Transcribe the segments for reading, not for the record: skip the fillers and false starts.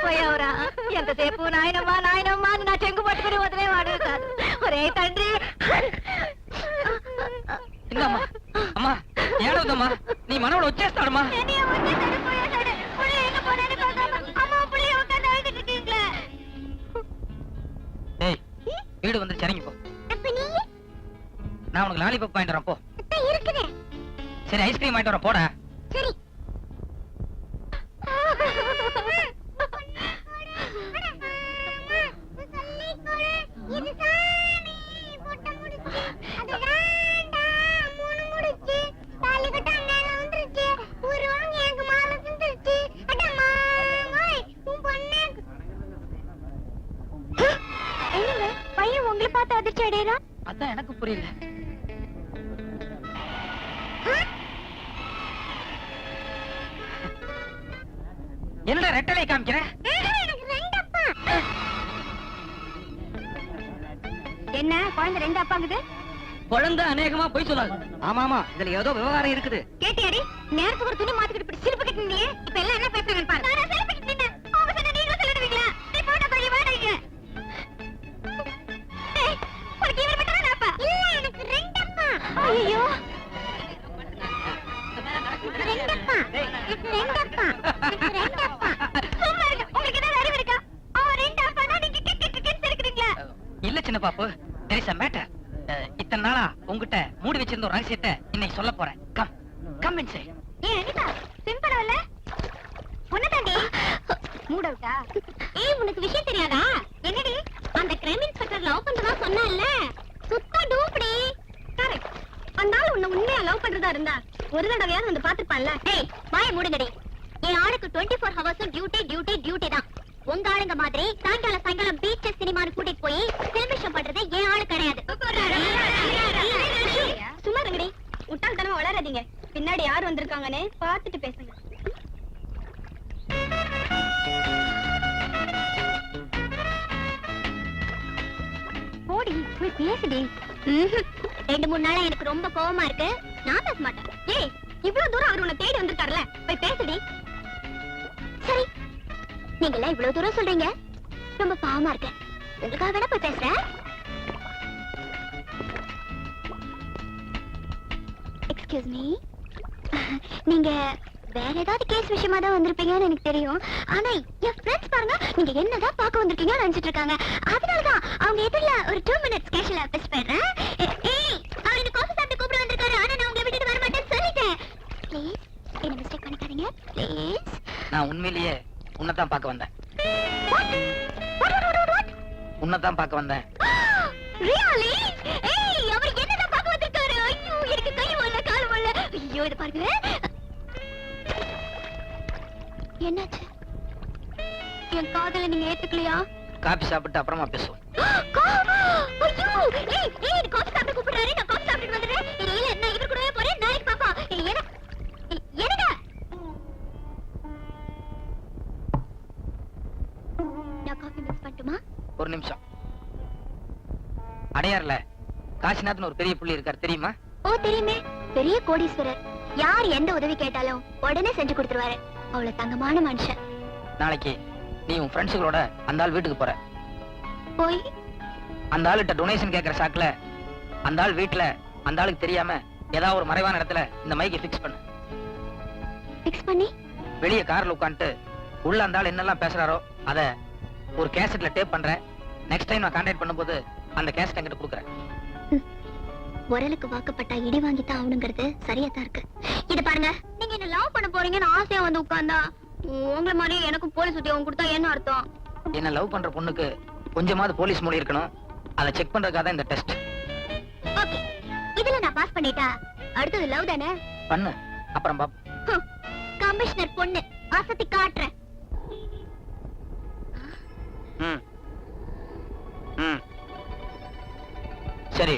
చచ్చిపోయావురా. ఎంతసేపు నాయనమ్మా నాయనమ్మా అని నా చెంగు పట్టుకుని వదిలేవాడు కాదు. ఒరే తండ్రి. అమ్మా ఏడవదమ్మా, నీ మనవడు వచ్చేస్తాడమ్మా. வீடு வந்து சரிங்க போ. நான் உனக்கு லாலிபாப் வாங்கிட்டு வரேன் போ. சரி ஐஸ்கிரீம் வாங்கிட்டு வரேன் போடா. சரி. பையன் உங்களை பார்த்து அதிர்ச்சி அடையறா? அதான் எனக்கு புரியல. என்னடா ரெட்டலை காமிக்கிற? என்ன குழந்தை ரெண்டு அப்பாங்குது? குழந்தை அநேகமா போய் சொல்லாது. ஆமாமா, இதுல ஏதோ விவகாரம் இருக்குது. கேட்டியாடி? நேரத்துக்கு ஒரு துணி மாத்திக்கிட்டு இப்படி சிரிப்பு கட்டினீங்க. இப்ப எல்லாம் என்ன பேசுறாங்கன்னு பாரு. நான் சிரிப்பு கட்டினேன். அவங்க சொன்ன நீங்க சொல்லிடுவீங்களா? நீ போடா பைய வாடகைங்க. ஏய், உனக்கு இவர் மட்டும் தான் அப்பா? இல்ல, எனக்கு ரெண்டு அப்பா. ஐயோ. ரெண்டு அப்பா. ரெண்டு அப்பா. ரெண்டு அப்பா. சும்மா இருங்க. உங்களுக்கு ஏதாவது அறிவு இருக்கா? அவன் ரெண்டு அப்பா நீங்க கிட்ட இருக்கிறீங்களா? இல்ல சின்ன பாப்பு, there is a matter. இத்தனை நாளா உங்ககிட்ட மூடி வச்சிருந்த ஒரு ரகசியத்தை இன்னைக்கு சொல்ல போறேன். Come inside. ஏய் அனிதா, சிம்பிளா இல்ல? உன்னதாண்டி மூட் அவுட்டா? ஏய் உனக்கு விஷயம் தெரியாதா? என்னடி அந்த கிரைம் இன்ஸ்பெக்டர் லவ் பண்றதா சொன்னான்ல, சுத்த டூப்டி. கரெக்ட். அந்த ஆளு உன்னை உண்மையா லவ் பண்றதா இருந்தா ஒரு தடவையாவது வந்து பாத்துப்பான்ல. ஏய் வாய மூடுங்கடி. என் ஆளுக்கு 24 ஹவர்ஸும் டியூட்டி தான். உங்க ஆளுங்க மாதிரி சாயங்காலம் பீச் சினிமான்னு கூட்டிட்டு போய் செலிப்ரேஷன் பண்றது என் ஆளு கிடையாது. சும்மா இருங்கடி, முட்டாள்தனமா வளராதீங்க. பின்னாடி யார் வந்திருக்காங்கன்னு பாத்துட்டு பேசுங்க. போடி போய் பேசுடி. 2-3 நாளா எனக்கு ரொம்ப கோவமா இருக்கு. நான் பேச மாட்டேன். ஏய் இவ்வளவு தூரம் அவர் உன்னை தேடி வந்திருக்காருல, போய் பேசுடி. சரி, நீங்க எல்லாம் இவ்வளவு தூரம் சொல்றீங்க, ரொம்ப பாவமா இருக்கு. உங்களுக்காக வேணா போய் பேசுறேன். எக்ஸ்கியூஸ் மீ, நீங்க வேற ஏதாவது கேஸ் விஷயமா தான் வந்திருப்பீங்கன்னு எனக்கு தெரியும். ஆனா என் ஃப்ரெண்ட்ஸ் பாருங்க, நீங்க என்னதான் பார்க்க வந்திருக்கீங்கன்னு நினைச்சிட்டு இருக்காங்க. அதனாலதான் அவங்க எதிரில ஒரு 2 மினிட்ஸ் கேஷ்ல பேச போயிடுறேன். ஏய், அவர் இந்த காஃபி சாப்பிட்டு கூப்பிட வந்திருக்காரு. ஆனா நான் உங்களை விட்டுட்டு வர மாட்டேன்னு சொல்லிட்டேன். ப்ளீஸ் என்ன மிஸ்டேக் பண்ணிக்காதீங்க ப்ளீஸ். நான் உண்மையிலேயே உன்னைத்தான் பார்க்க வந்தேன். உன்னைத்தான் பார்க்க வந்தேன். ரியலி? ஏய் அவர் என்னதான் பார்க்க வந்திருக்காரு? ஐயோ எனக்கு கை வல்ல கால் வல்ல. ஐயோ இத பாருங்க. என்னாச்சு? என் காதல நீங்க ஏத்துக்கலையா? காபி சாப்பிட்டு அப்புறமா பேசுவோம். ஐயோ ஏய் ஏய் காபி சாப்பிட்டு கூப்பிடுறாரு. நான் காபி சாப்பிட்டு வந்துறேன். இல்ல நான் இவர் கூடவே போறேன். நாளைக்கு பாப்பா. என்னங்க நான் காபி மிக்ஸ் பண்ணட்டுமா? ஒரு நிமிஷம். அடையார்ல காசிநாத்னு ஒரு பெரிய புள்ளி இருக்கார், தெரியுமா? ஓ தெரியுமே, பெரிய கோடீஸ்வரர். யார் எந்த உதவி கேட்டாலும் உடனே செஞ்சு கொடுத்துருவாரு. அவ்வளவு தங்கமான மனுஷன். நாளைக்கு நீ உன் ஃப்ரெண்ட்ஸுகளோட அந்த ஆள் வீட்டுக்கு போற. போய் அந்த ஆளுகிட்ட டொனேஷன் கேட்கிற சாக்குல அந்த ஆள் வீட்டுல அந்த ஆளுக்கு தெரியாம ஏதாவது ஒரு மறைவான இடத்துல இந்த மைக்கை ஃபிக்ஸ் பண்ணு. ஃபிக்ஸ் பண்ணி வெளியே கார்ல உட்காந்துட்டு உள்ள அந்த ஆள் என்னெல்லாம் பேசுறாரோ அத ஒரு கேசட்ல டேப் பண்றேன். நெக்ஸ்ட் டைம் நான் கான்டாக்ட் பண்ணும்போது அந்த கேசட் என்கிட்ட கொடுக்குறேன். உரலுக்கு வாக்கப்பட்டா இடி வாங்கித்தான் ஆகணுங்கிறது சரியா தான் இருக்கு. இது பாருங்க, நீங்க என்ன லவ் பண்ண போறீங்கன்னு ஆசையா வந்து உட்கார்ந்தா உங்களை மாதிரி எனக்கும் போலீஸ் உத்தியோகம் கொடுத்தா என்ன அர்த்தம்? என்ன லவ் பண்ற பொண்ணுக்கு கொஞ்சமாவது போலீஸ் மொழி இருக்கணும். அதை செக் பண்றதுக்காக தான் இந்த டெஸ்ட். ஓகே, இதுல நான் பாஸ் பண்ணிட்டா அடுத்தது லவ் தானே? பண்ணு, அப்புறம் பாப். கமிஷனர் பொண்ணு ஆசத்தி காட்டுறேன். சரி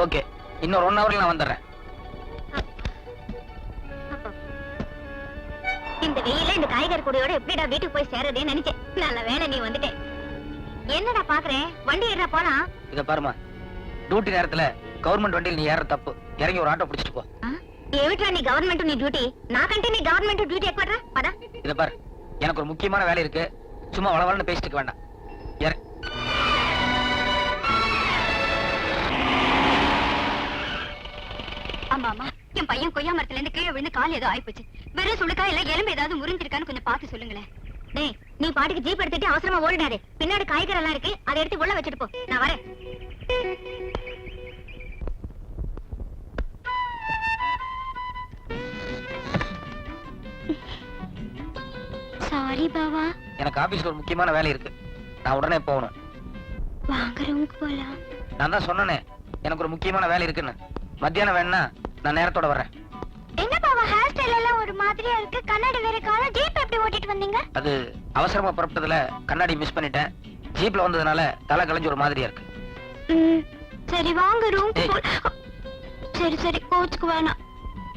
ஓகே, இன்னொரு 1 ஹவர்ல நான் வந்துடுறேன். இந்த வெயில இந்த காய்கறி கூடையோட எப்படிடா வீட்டுக்கு போய் சேரதேன்னு நினைச்சேன். நல்ல வேலை நீ வந்துட்டே. என்னடா பாக்குறேன், வண்டி ஏறா போனா. இத பாருமா, டியூட்டி நேரத்துல கவர்மெண்ட் வண்டியில் நீ ஏற தப்பு. இறங்கி ஒரு ஆட்டோ பிடிச்சிட்டு போ. ஏவிட்டா நீ கவர்மெண்ட் நீ டியூட்டி, நான் கண்டே நீ கவர்மெண்ட் டியூட்டி ஏற்படுற. பதா இத பாரு, எனக்கு ஒரு முக்கியமான வேலை இருக்கு. சும்மா வளவளன்னு பேசிட்டு வேண்டாம். ஆமா ஆமா, என் பையன் கொய்யா மரத்துல இருந்து கீழே விழுந்து கால் ஏதோ ஆயிப்போச்சு. வெறும் சுடுக்கா இல்ல எலும்பு ஏதாவது முறிஞ்சிருக்கான்னு கொஞ்சம் பார்த்து சொல்லுங்களேன். டேய், நீ பாட்டுக்கு ஜீப் எடுத்துட்டு அவசரமா ஓடிடாதே. பின்னாடி காய்கறி எல்லாம் இருக்கு, அதை எடுத்து உள்ள வச்சுட்டு போ. நான் வரேன். சாரி பாவா. எனக்கு ஆபீஸ்ல ஒரு முக்கியமான வேலை இருக்கு. நான் உடனே போகணும். வாங்க ரூமுக்கு போலாம். நான் தான் சொன்னனே எனக்கு ஒரு முக்கியமான வேலை இருக்குன்னு. மத்தியானம் வேணா நான் நேரத்தோட வர்றேன். என்ன பாவா, ஹேர் ஸ்டைல் எல்லாம் ஒரு மாதிரியா இருக்கு. கண்ணாடி வேற காண. ஜீப் எப்படி ஓட்டிட்டு வந்தீங்க? அது அவசரமா புறப்பட்டதுல கண்ணாடி மிஸ் பண்ணிட்டேன். ஜீப்ல வந்ததுனால தலை கலைஞ்சு ஒரு மாதிரியா இருக்கு. சரி வாங்க ரூமுக்கு போ. சரி சரி, கோச்சுக்கு வேணாம்.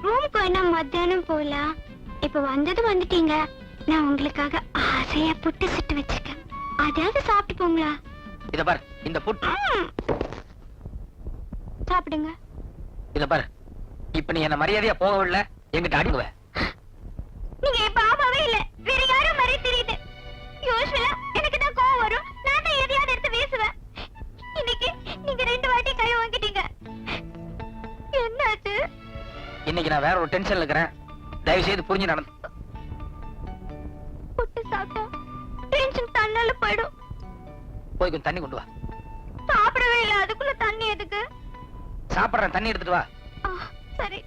ரூமுக்கு வேணா மத்தியானம் போலாம். இப்ப வந்துட்டீங்க. நான் உங்களுக்காக ஆசையா புட்டு சுட்டு வச்சிருக்கேன். அதாவது சாப்பிட்டு போங்களா? இத பார், இந்த புட்டு சாப்பிடுங்க. இத பார், இப்ப நீ என்ன மரியாதையா போகவில்லை, எங்கிட்ட அடிங்குவ. நீங்க இப்ப பாபாவே இல்ல, வேற யாரும் மாதிரி தெரியுது. யூசுவலா எனக்கு தான் கோவம் வரும். நான் தான் எதையாவது எடுத்து வீசுவேன். இன்னைக்கு நீங்க 2 வாட்டி கை வாங்கிட்டீங்க. என்னாச்சு? இன்னைக்கு நான் வேற ஒரு டென்ஷன்ல இருக்கிறேன். தயவு செய்து புரிஞ்சு நடந்து. புட்டு சாப்பிட்டா டென்ஷன் தன்னால போயிடும். போய் கொஞ்சம் தண்ணி கொண்டு வா. சாப்பிடவே இல்ல, அதுக்குள்ள தண்ணி எதுக்கு? சாப்பிடுறேன், தண்ணி எடுத்துட்டு வா. சரி.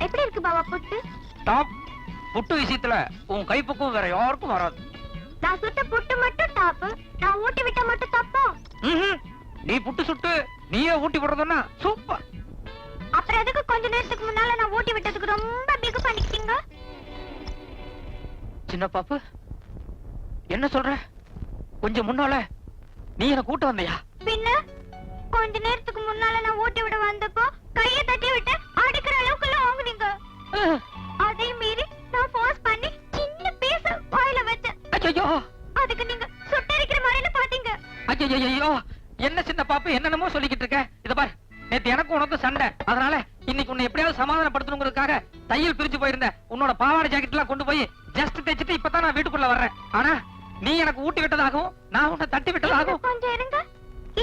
எப்படி இருக்கு பாபா புட்டு? டாப். புட்டு விஷயத்துல உன் கைப்பக்கம் வேற யாருக்கும் வராது. நான் சுட்ட புட்டு மட்டும் டாப், நான் ஊட்டி விட்ட மட்டும் தப்பா? நீ புட்டு சுட்டு நீயே ஊட்டி விடுறதுன்னா சூப்பர். அப்புறம் எதுக்கு கொஞ்ச நேரத்துக்கு முன்னால நான் ஊட்டி விட்டதுக்கு ரொம்ப பிகு பண்ணிக்கிட்டீங்க? சின்ன பாப்பு, என்ன சொல்ற? கொஞ்சம் முன்னால நீ என்ன கூட்ட வந்தியா? பின்ன கொஞ்ச நேரத்துக்கு முன்னால நான் ஊட்டி விட வந்தப்போ கையை தட்டி விட்டு அடிக்கிற அளவுக்கு எல்லாம் வாங்குனீங்க. அதை மீறி நான் ஃபோர்ஸ் பண்ணி சின்ன பீஸ் வாயில வச்சேன். ஐயோ, அதுக்கு நீங்க சுட்டரிக்கிற மாதிரின்னு பாத்தீங்க. ஐயோ, என்ன சின்ன பாப்பு என்னென்னமோ சொல்லிக்கிட்டு இருக்க? இத பாரு, நேத்து எனக்கு உனக்கு சண்டை. அதனால இன்னைக்கு உன்னை எப்படியாவது சமாதானப்படுத்தணுங்கிறதுக்காக தையல் பிரிச்சு போயிருந்த உன்னோட பாவாடை ஜாக்கெட் எல்லாம் கொண்டு போய் ஜஸ்ட் தைச்சிட்டு இப்பதான் நான் வீட்டுக்குள்ள வர்றேன். ஆனா நீ எனக்கு ஊட்டி விட்டதாகவும் நான் உன்னை தட்டி விட்டதாகவும். கொஞ்சம் இருங்க,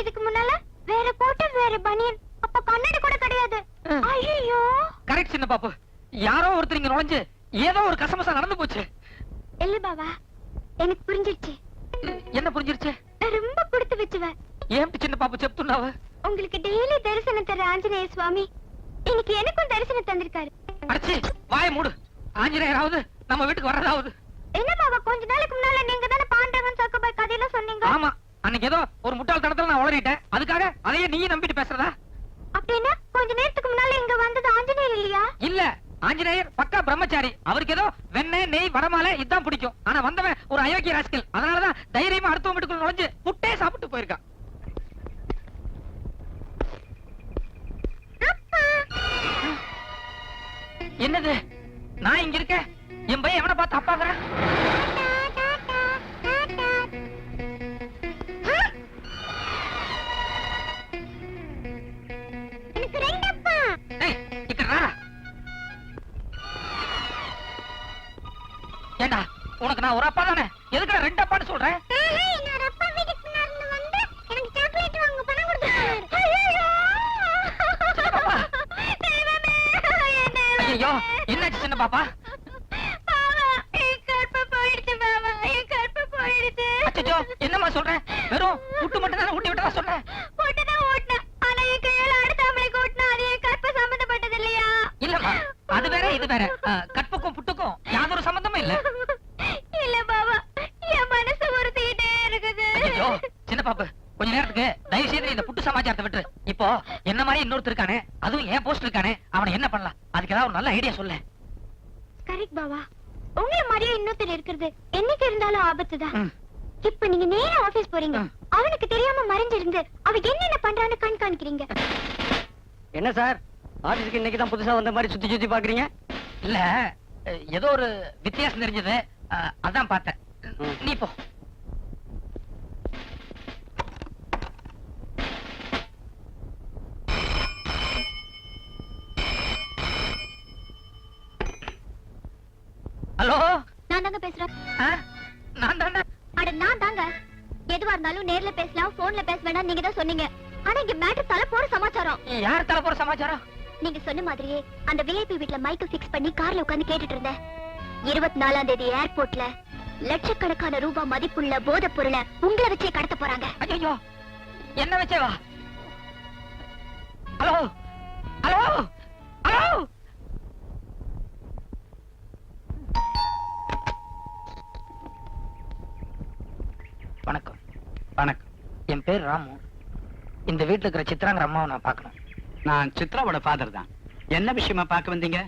இதுக்கு முன்னால வேற கோட்டை வேற பனியன், அப்ப கண்ணாடி கூட கிடையாது. ஐயோ, கரெக்ட் சின்ன பாப்பு. யாரோ ஒருத்தர் இங்க நுழைஞ்சு ஏதோ ஒரு கசமசா நடந்து போச்சு. இல்ல பாபா, எனக்கு புரிஞ்சிருச்சு. என்ன புரிஞ்சிருச்சு? நான் ரொம்ப கொடுத்து வச்சுவேன். ஏன் சின்ன பாப்பு செப்துன்னாவ? உங்களுக்கு டெய்லி தரிசனம் தர ஆஞ்சநேய சுவாமி இன்னைக்கு எனக்கும் தரிசனம் தந்திருக்காரு. அடச்சி, வாயை மூடு. ஆஞ்சநேயராவது நம்ம வீட்டுக்கு வர்றதாவது. என்ன பாபா, கொஞ்ச நாளைக்கு முன்னால நீங்க தானே பாண்டவன் சக்கபாய் கதையெல்லாம் சொன்னீங்க. ஆமா, அன்னைக்கு ஏதோ ஒரு முட்டாள்தனத்துல நான் உளறிட்டேன். அதுக்காக அதையே நீயே நம்பிட்டு பேசுறதா? அப்படின்னா கொஞ்ச நேரத்துக்கு முன்னால இங்க வந்தது ஆஞ்சநேயர் இல்லையா? இல்ல, ஆஞ்சநேயர் பக்கா பிரம்மச்சாரி. அவருக்கு ஏதோ வெண்ணெய் நெய் வரமாலை இதான் பிடிக்கும். ஆனா வந்தவன் ஒரு அயோக்கிய ராஸ்கல். அதனாலதான் தைரியமா அடுத்த வீட்டுக்குள்ள நுழைஞ்சு புட்டே சாப்பிட்டு போயிருக்கான். என்னது? நான் இங்க இருக்க, என் பையன் எவனை பார்த்து அப்பாக்குறேன்? ஏண்டா, உனக்கு நான் ஒரு அப்பா தானே, எதுக்கு 2 அப்பான்னு சொல்றேன்? ஐயோ, என்னாச்சு சின்ன பாப்பா? அச்சோ, என்னம்மா சொல்றேன்? வெறும் புட்டு மட்டும் தானே ஊட்டி விட்டதா சொன்னேன். இல்லம்மா, அது வேற இது வேற. கற்புக்கும் புட்டுக்கும் யாதொரு சம்பந்தமும் இல்ல. இல்ல பாபா, என் மனசு உறுத்திட்டே இருக்குது. ஐயோ, சின்ன பாப்பு, கொஞ்ச நேரத்துக்கு தயவு செய்து இந்த புட்டு சமாச்சாரத்தை விட்டு. இப்போ என்ன மாதிரி இன்னொருத்தர் இருக்கானே, அதுவும் ஏன் போஸ்ட் இருக்கானே, அவனை என்ன பண்ணலாம்? அதுக்கு ஏதாவது ஒரு நல்ல ஐடியா சொல்ல. கரெக்ட் பாபா, உங்களை மாதிரியே இன்னொருத்தர் இருக்கிறது என்னைக்கு இருந்தாலும் ஆபத்துதான். இப்ப நீங்க நேரா ஆபீஸ் போறீங்க, அவனுக்கு தெரியாம மறைஞ்சிருந்து அவ என்னென்ன பண்றான்னு கண்காணிக்கிறீங்க. என்ன சார், ஆபீஸ்க்கு இன்னைக்கு தான் புதுசா வந்த மாதிரி சுத்தி சுத்தி பாக்குறீங்க? இல்ல ஏதோ ஒரு வித்தியாசம் தெரிஞ்சது, அதான் பார்த்தேன். நீ போ. ஹலோ, நான் தாங்க பேசுறேன். நான் தாண்டா. அட நான் தாங்க. எதுவா இருந்தாலும் நேர்ல பேசலாம், போன்ல பேச வேண்டாம் நீங்க தான் சொன்னீங்க. ஆனா இங்க மேட்டர் தலை போற சமாச்சாரம். யார் தலை போற சமாச்சாரம்? நீங்க சொன்ன மாதிரியே அந்த விஐபி வீட்ல மைக்க பிக்ஸ் பண்ணி கார்ல உட்கார்ந்து கேட்டுட்டு இருந்தேன். 24ஆம் தேதி ஏர்போர்ட்ல லட்சக்கணக்கான ரூபாய் மதிப்புள்ள போதைப் பொருளை உங்களை வச்சே கடத்த போறாங்க. ஐயோ, என்ன வச்சே வா? Hello hello hello. வணக்கம். வணக்கம். என் பேர் ராமு. இந்த வீட்டுல இருக்கிற சித்ராங்கிற அம்மாவை நான் பார்க்கணும். நான் சித்ராவோட ஃபாதர் தான். என்ன விஷயமா பார்க்க வந்தீங்க?